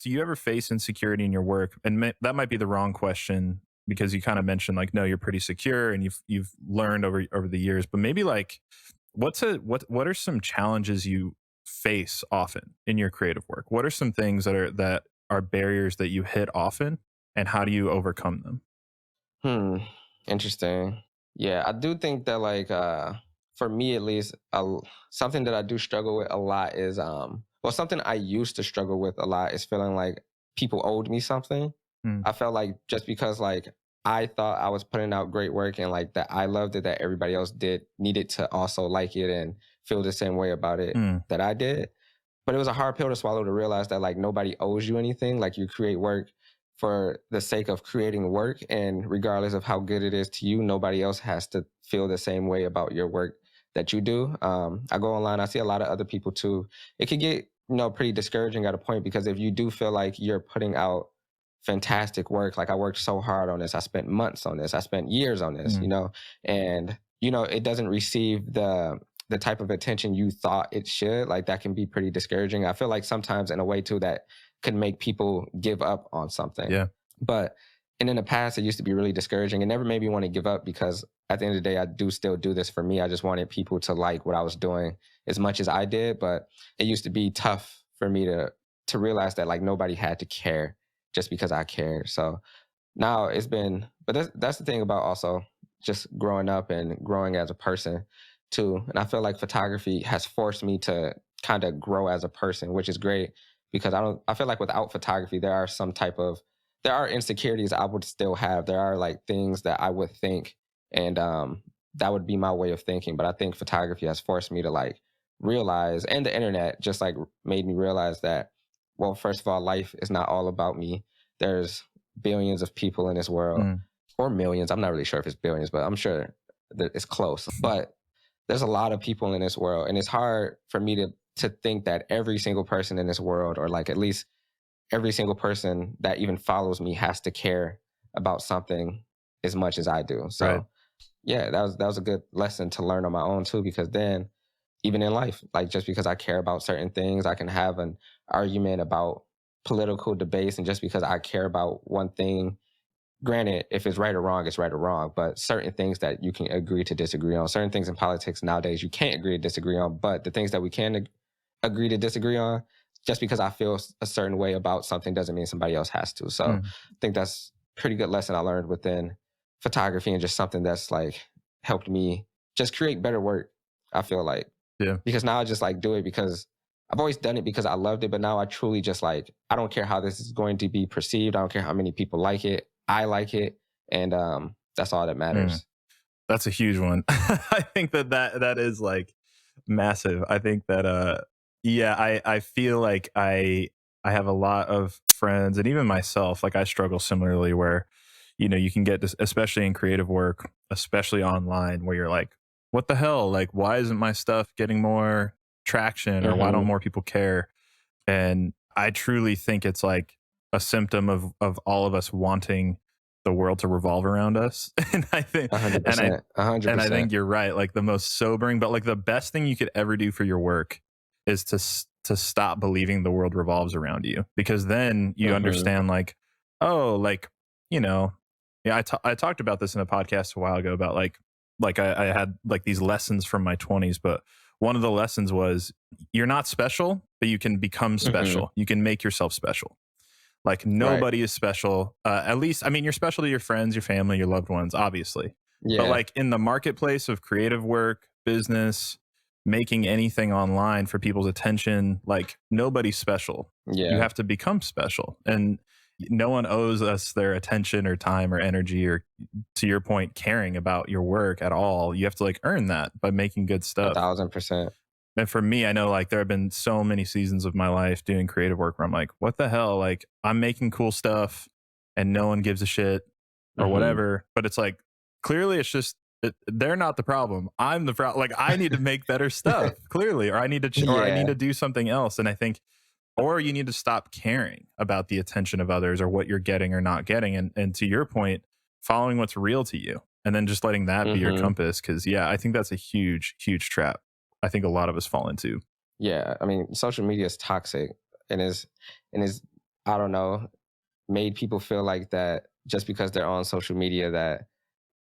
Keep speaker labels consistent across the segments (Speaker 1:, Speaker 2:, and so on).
Speaker 1: do you ever face insecurity in your work? And that might be the wrong question because you kind of mentioned like, no, you're pretty secure and you've learned over the years. But maybe like, what are some challenges you face often in your creative work? What are some things that are barriers that you hit often, and how do you overcome them?
Speaker 2: Hmm. Interesting. Yeah, I do think that like for me at least, something that I do struggle with a lot is well, something I used to struggle with a lot is feeling like people owed me something.
Speaker 1: Mm,
Speaker 2: I felt like just because like I thought I was putting out great work and like that I loved it, that everybody else did needed to also like it and feel the same way about it
Speaker 1: mm,
Speaker 2: that I did. But it was a hard pill to swallow to realize that like nobody owes you anything. Like you create work for the sake of creating work, and regardless of how good it is to you, nobody else has to feel the same way about your work that you do. I go online, I see a lot of other people too. It could get pretty discouraging at a point because if you do feel like you're putting out fantastic work, like I worked so hard on this, I spent months on this, I spent years on this,
Speaker 1: mm.
Speaker 2: and it doesn't receive the type of attention you thought it should, like that can be pretty discouraging. I feel like sometimes in a way too that could make people give up on something.
Speaker 1: Yeah.
Speaker 2: But and in the past it used to be really discouraging. It never made me want to give up because at the end of the day I do still do this for me. I just wanted people to like what I was doing as much as I did, but it used to be tough for me to realize that like nobody had to care just because I cared. So now it's been, but that's the thing about also just growing up and growing as a person too. And I feel like photography has forced me to kind of grow as a person, which is great because I feel like without photography there are insecurities I would still have. There are like things that I would think, and that would be my way of thinking. But I think photography has forced me to like realize, and the internet just like made me realize that, well, first of all, life is not all about me. There's billions of people in this world,
Speaker 1: Mm.
Speaker 2: or millions. I'm not really sure if it's billions, but I'm sure that it's close. But there's a lot of people in this world, and it's hard for me to think that every single person in this world, or like at least every single person that even follows me, has to care about something as much as I do.
Speaker 1: Right.
Speaker 2: So yeah, that was a good lesson to learn on my own too, because then even in life, like just because I care about certain things, I can have an argument about political debates, and just because I care about one thing, granted, if it's right or wrong, it's right or wrong, but certain things that you can agree to disagree on, certain things in politics nowadays you can't agree to disagree on, but the things that we can agree to disagree on, just because I feel a certain way about something doesn't mean somebody else has to. So
Speaker 1: Mm.
Speaker 2: I think that's a pretty good lesson I learned within photography, and just something that's like helped me just create better work, I feel like.
Speaker 1: Yeah.
Speaker 2: Because now I just like do it because I've always done it because I loved it, but now I truly just like, I don't care how this is going to be perceived. I don't care how many people like it. I like it, and that's all that
Speaker 1: Mm.
Speaker 2: matters.
Speaker 1: That's a huge one. I think that is like massive. I think that yeah, I feel like I have a lot of friends and even myself, like I struggle similarly where you can get this, especially in creative work, especially online, where you're like, what the hell? Like, why isn't my stuff getting more traction, or why don't
Speaker 2: Hmm.
Speaker 1: more people care? And I truly think it's like a symptom of all of us wanting the world to revolve around us. And I think
Speaker 2: A hundred
Speaker 1: and I
Speaker 2: percent. A hundred
Speaker 1: and I
Speaker 2: percent.
Speaker 1: think you're right. Like the most sobering, but like the best thing you could ever do for your work is to stop believing the world revolves around you, because then you
Speaker 2: Hmm.
Speaker 1: understand like, oh, like, you know, yeah, I talked about this in a podcast a while ago about like I had like these lessons from my 20s, but one of the lessons was you're not special, but you can become
Speaker 2: Hmm.
Speaker 1: special. You can make yourself special. Like
Speaker 2: Right.
Speaker 1: nobody is special. At least, I mean, you're special to your friends, your family, your loved ones, obviously. But
Speaker 2: Yeah.
Speaker 1: like in the marketplace of creative work, business, making anything online for people's attention, like nobody's special. You
Speaker 2: Yeah.
Speaker 1: have to become special. And no one owes us their attention or time or energy or, to your point, caring about your work at all. You have to like earn that by making good
Speaker 2: A
Speaker 1: stuff.
Speaker 2: thousand percent.
Speaker 1: And for me, I know like there have been so many seasons of my life doing creative work where I'm like, what the hell? Like I'm making cool stuff and no one gives a shit or
Speaker 2: Hmm.
Speaker 1: whatever. But it's like, clearly it's just, they're not the problem. I'm the problem. Like I need to make better stuff clearly, or I need to, or I need
Speaker 2: Yeah.
Speaker 1: to do something else. And I think, or you need to stop caring about the attention of others or what you're getting or not getting. And to your point, following what's real to you and then just letting that be your
Speaker 2: Hmm.
Speaker 1: compass. Cause yeah, I think that's a huge, huge trap I think a lot of us fall into.
Speaker 2: Yeah. I mean, social media is toxic, and is I don't know, made people feel like that just because they're on social media, that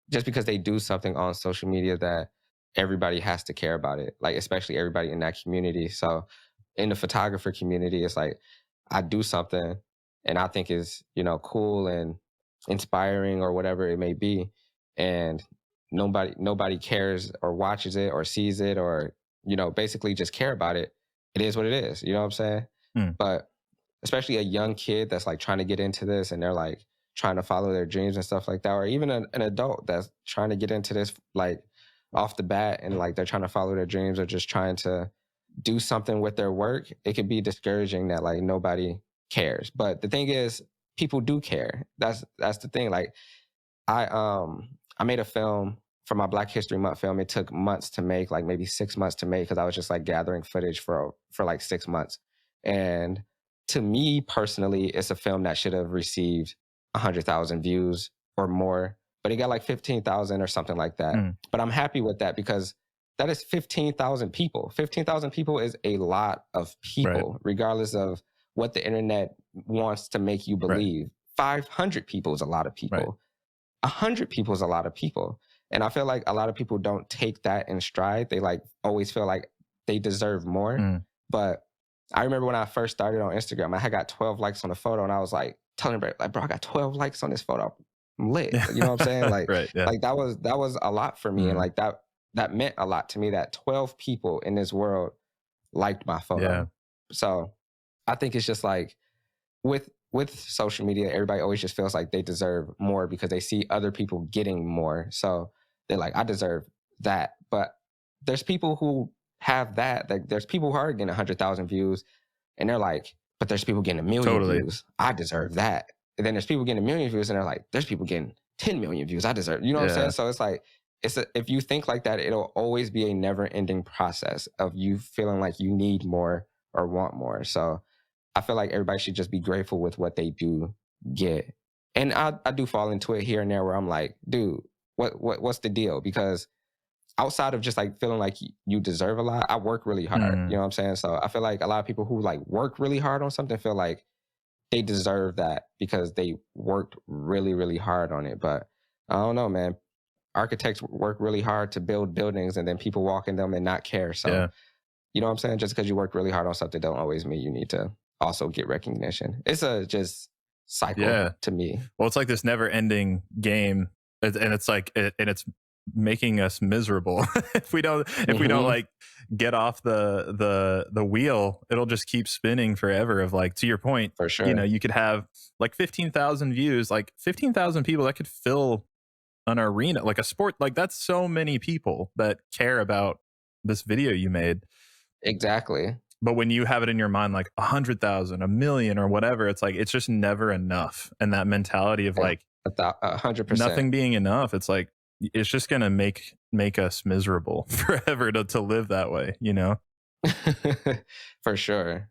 Speaker 2: just because they do something on social media, that everybody has to care about it, like especially everybody in that community. So in the photographer community, it's like I do something and I think is, cool and inspiring or whatever it may be. And nobody cares or watches it or sees it or, basically just care about it. It is what it is. You know what I'm saying?
Speaker 1: Mm,
Speaker 2: But especially a young kid that's like trying to get into this and they're like trying to follow their dreams and stuff like that, or even an adult that's trying to get into this like off the bat and like they're trying to follow their dreams or just trying to do something with their work, it can be discouraging that like nobody cares. But the thing is, people do care. That's the thing. Like I made a film for my Black History Month film. It took months to make, like maybe 6 months to make, because I was just like gathering footage for like 6 months. And to me personally, it's a film that should have received 100,000 views or more, but it got like 15,000 or something like that.
Speaker 1: mm,
Speaker 2: But I'm happy with that because that is 15,000 people. 15,000 people is a lot of
Speaker 1: right,
Speaker 2: people, regardless of what the internet wants to make you
Speaker 1: right,
Speaker 2: believe. 500 people is a lot of
Speaker 1: right.
Speaker 2: people. 100 people is a lot of people. And I feel like a lot of people don't take that in stride. They like always feel like they deserve more.
Speaker 1: Mm,
Speaker 2: But I remember when I first started on Instagram, I had got 12 likes on a photo and I was like telling everybody, like, bro, I got 12 likes on this photo. I'm lit.
Speaker 1: yeah.
Speaker 2: You know what I'm saying? Like,
Speaker 1: Right, yeah.
Speaker 2: like that was a lot for me. And
Speaker 1: Mm,
Speaker 2: like that meant a lot to me that 12 people in this world liked my
Speaker 1: yeah,
Speaker 2: photo. So I think it's just like with social media, everybody always just feels like they deserve more because they see other people getting more. So they're like, I deserve that. But there's people who have that. Like there's people who are getting 100,000 views, and they're like, but there's people getting 1 million
Speaker 1: totally.
Speaker 2: views. I deserve that. And then there's people getting 1 million views, and they're like, there's people getting 10 million views. I deserve. You know what I'm saying?
Speaker 1: Yeah,
Speaker 2: So it's like if you think like that, it'll always be a never ending process of you feeling like you need more or want more. So I feel like everybody should just be grateful with what they do get. And I do fall into it here and there where I'm like, dude, what's the deal? Because outside of just like feeling like you deserve a lot, I work really hard. You
Speaker 1: mm,
Speaker 2: know what I'm saying? So I feel like a lot of people who like work really hard on something feel like they deserve that because they worked really, really hard on it. But I don't know, man. Architects work really hard to build buildings and then people walk in them and not care. So
Speaker 1: yeah,
Speaker 2: you know what I'm saying? Just because you work really hard on something don't always mean you need to also get recognition. It's a just cycle
Speaker 1: yeah.
Speaker 2: to me.
Speaker 1: Well, it's like this never-ending game, and it's like, and it's making us miserable. If we don't
Speaker 2: Hmm.
Speaker 1: like get off the wheel, it'll just keep spinning forever. Of like, to your point,
Speaker 2: For sure.
Speaker 1: you could have like 15,000 views, like 15,000 people that could fill an arena, like a sport. Like that's so many people that care about this video you made.
Speaker 2: Exactly.
Speaker 1: But when you have it in your mind, like 100,000, a million, or whatever, it's like it's just never enough. And that mentality of
Speaker 2: And
Speaker 1: like
Speaker 2: 100%.
Speaker 1: nothing being enough, it's like it's just gonna make us miserable forever to live that way, you know?
Speaker 2: For sure.